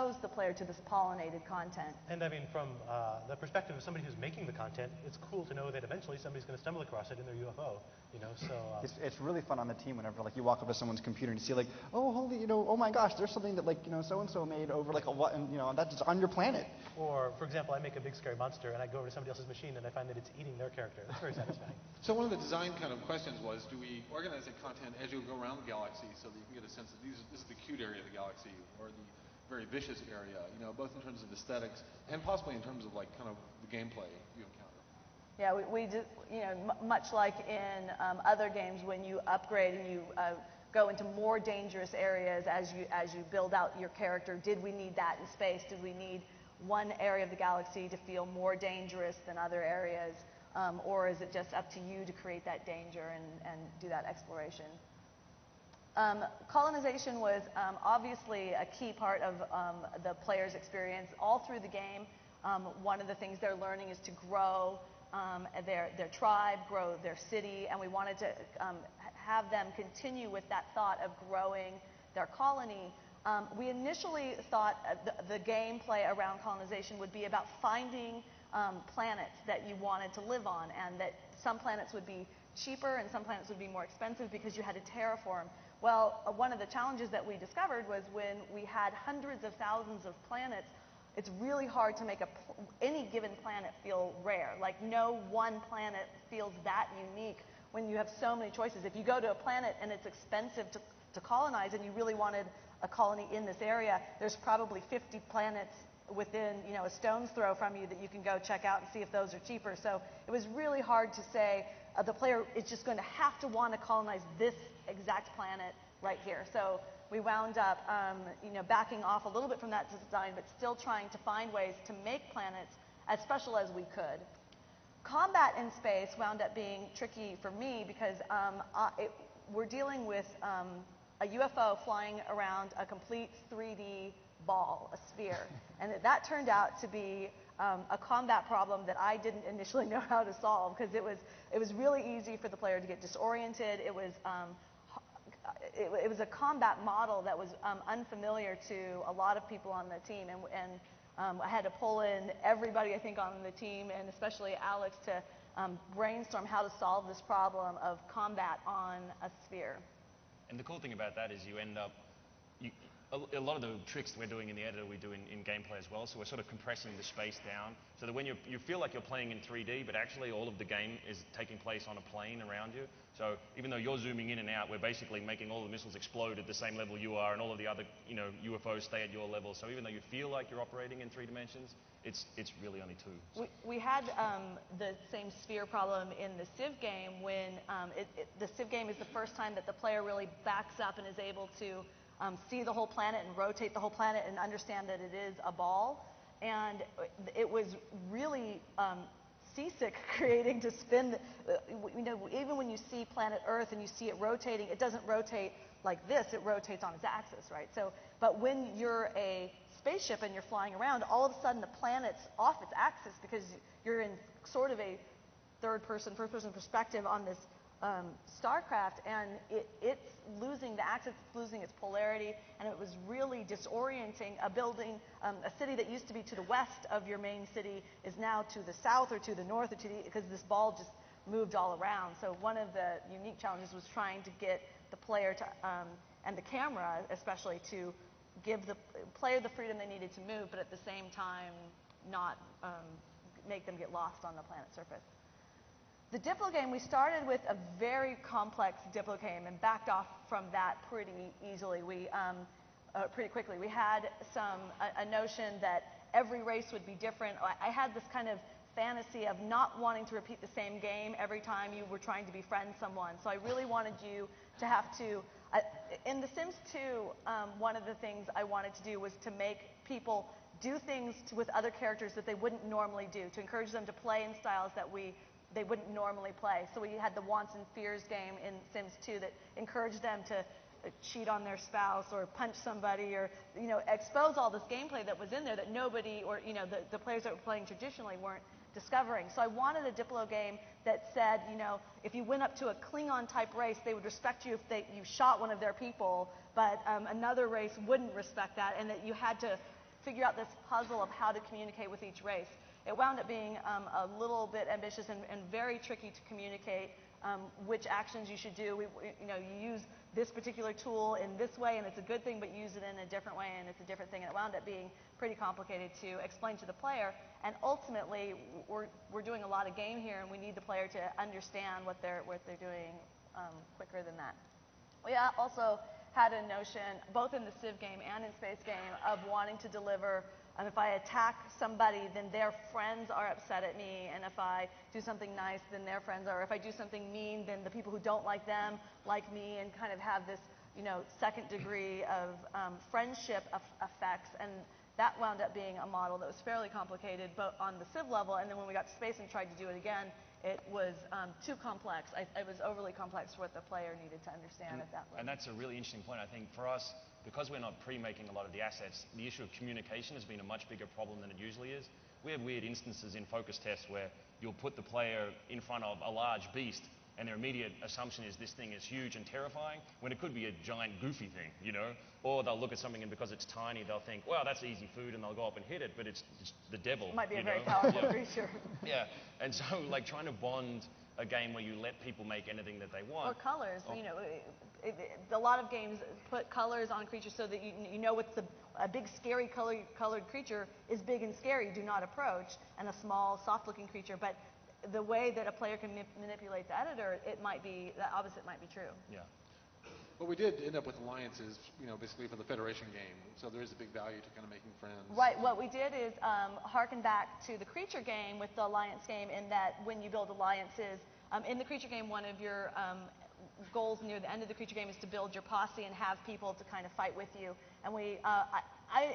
expose the player to this pollinated content. And I mean, from the perspective of somebody who's making the content, it's cool to know that eventually somebody's going to stumble across it in their UFO. So it's really fun on the team whenever you walk up to someone's computer and you see oh holy oh my gosh, there's something that so and so made over that's on your planet. Or for example, I make a big scary monster and I go over to somebody else's machine and I find that it's eating their character. That's very satisfying. So one of the design kind of questions was, do we organize the content as you go around the galaxy so that you can get a sense that this is the cute area of the galaxy or the very vicious area, both in terms of aesthetics and possibly in terms of kind of the gameplay you encounter. Yeah, we do, much like in other games, when you upgrade and you go into more dangerous areas as you build out your character. Did we need that in space? Did we need one area of the galaxy to feel more dangerous than other areas? Or is it just up to you to create that danger and do that exploration? Colonization was obviously a key part of the player's experience all through the game. One of the things they're learning is to grow their tribe, grow their city, and we wanted to have them continue with that thought of growing their colony. We initially thought the gameplay around colonization would be about finding planets that you wanted to live on, and that some planets would be cheaper and some planets would be more expensive because you had to terraform. Well, one of the challenges that we discovered was when we had hundreds of thousands of planets, it's really hard to make any given planet feel rare. No one planet feels that unique when you have so many choices. If you go to a planet and it's expensive to colonize and you really wanted a colony in this area, there's probably 50 planets within a stone's throw from you that you can go check out and see if those are cheaper. So it was really hard to say the player is just going to have to want to colonize this exact planet right here. So we wound up backing off a little bit from that design, but still trying to find ways to make planets as special as we could. Combat in space wound up being tricky for me because we're dealing with a UFO flying around a complete 3D ball, a sphere. And that turned out to be a combat problem that I didn't initially know how to solve, because it was really easy for the player to get disoriented. It was a combat model that was unfamiliar to a lot of people on the team, and I had to pull in everybody, I think, on the team, and especially Alex, to brainstorm how to solve this problem of combat on a sphere. And the cool thing about that is you end up, a lot of the tricks we're doing in the editor we do in gameplay as well, so we're sort of compressing the space down so that when you feel like you're playing in 3D, but actually all of the game is taking place on a plane around you. So even though you're zooming in and out, we're basically making all the missiles explode at the same level you are, and all of the other UFOs stay at your level. So even though you feel like you're operating in 3 dimensions, it's really only 2. We had the same sphere problem in the Civ game when the Civ game is the first time that the player really backs up and is able to see the whole planet and rotate the whole planet and understand that it is a ball. And it was really seasick creating to spin. Even when you see planet Earth and you see it rotating, it doesn't rotate like this. It rotates on its axis, right? But when you're a spaceship and you're flying around, all of a sudden the planet's off its axis because you're in sort of a first-person perspective on this starcraft, and it's losing the axis, it's losing its polarity, and it was really disorienting. A city that used to be to the west of your main city is now to the south or to the north, because this ball just moved all around. So one of the unique challenges was trying to get the player to, and the camera especially, to give the player the freedom they needed to move, but at the same time not make them get lost on the planet's surface. The Diplo game, we started with a very complex Diplo game and backed off from that pretty easily. Pretty quickly. We had a notion that every race would be different. I had this kind of fantasy of not wanting to repeat the same game every time you were trying to befriend someone. So I really wanted you to have to, in The Sims 2, one of the things I wanted to do was to make people do things with other characters that they wouldn't normally do, to encourage them to play in styles that they wouldn't normally play. So we had the Wants and Fears game in Sims 2 that encouraged them to cheat on their spouse or punch somebody, or expose all this gameplay that was in there that nobody, or the players that were playing traditionally weren't discovering. So I wanted a Diplo game that said, if you went up to a Klingon type race, they would respect you if you shot one of their people, but another race wouldn't respect that, and that you had to figure out this puzzle of how to communicate with each race. It wound up being a little bit ambitious and very tricky to communicate which actions you should do. You use this particular tool in this way, and it's a good thing, but use it in a different way, and it's a different thing. And it wound up being pretty complicated to explain to the player. And ultimately, we're doing a lot of game here, and we need the player to understand what they're doing quicker than that. We also had a notion, both in the Civ game and in Space game, of wanting to deliver. If I attack somebody, then their friends are upset at me, and if I do something nice, then their friends are. If I do something mean, then the people who don't like them like me, and kind of have this, second degree of friendship effects. And that wound up being a model that was fairly complicated, but on the Civ level. And then when we got to Space and tried to do it again, it was too complex. It was overly complex for what the player needed to understand at that level. And that's a really interesting point. I think for us, because we're not pre-making a lot of the assets, the issue of communication has been a much bigger problem than it usually is. We have weird instances in focus tests where you'll put the player in front of a large beast, and their immediate assumption is this thing is huge and terrifying, when it could be a giant goofy thing, Or they'll look at something, and because it's tiny, they'll think, well, that's easy food, and they'll go up and hit it, but it's the devil. It might be a very powerful creature. Yeah, and so trying to bond a game where you let people make anything that they want. Or colors. A lot of games put colors on creatures so that you know what's a big, scary colored creature is big and scary, do not approach, and a small, soft-looking creature. But the way that a player can manipulate the editor, the opposite might be true. Yeah. But we did end up with alliances, basically for the Federation game. So there is a big value to kind of making friends. Right. What we did is harken back to the creature game with the alliance game, in that when you build alliances, in the creature game, one of your goals near the end of the creature game is to build your posse and have people to kind of fight with you. And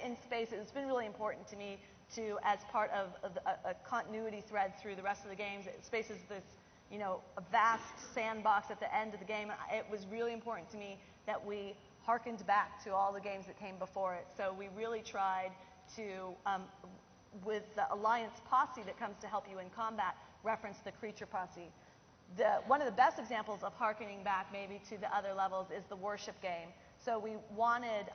in Space, it's been really important to me to, as part of a continuity thread through the rest of the games. Space is this, a vast sandbox at the end of the game. It was really important to me that we harkened back to all the games that came before it. So we really tried to, with the alliance posse that comes to help you in combat, reference the creature posse. One of the best examples of harkening back maybe to the other levels is the Warship game. So we wanted,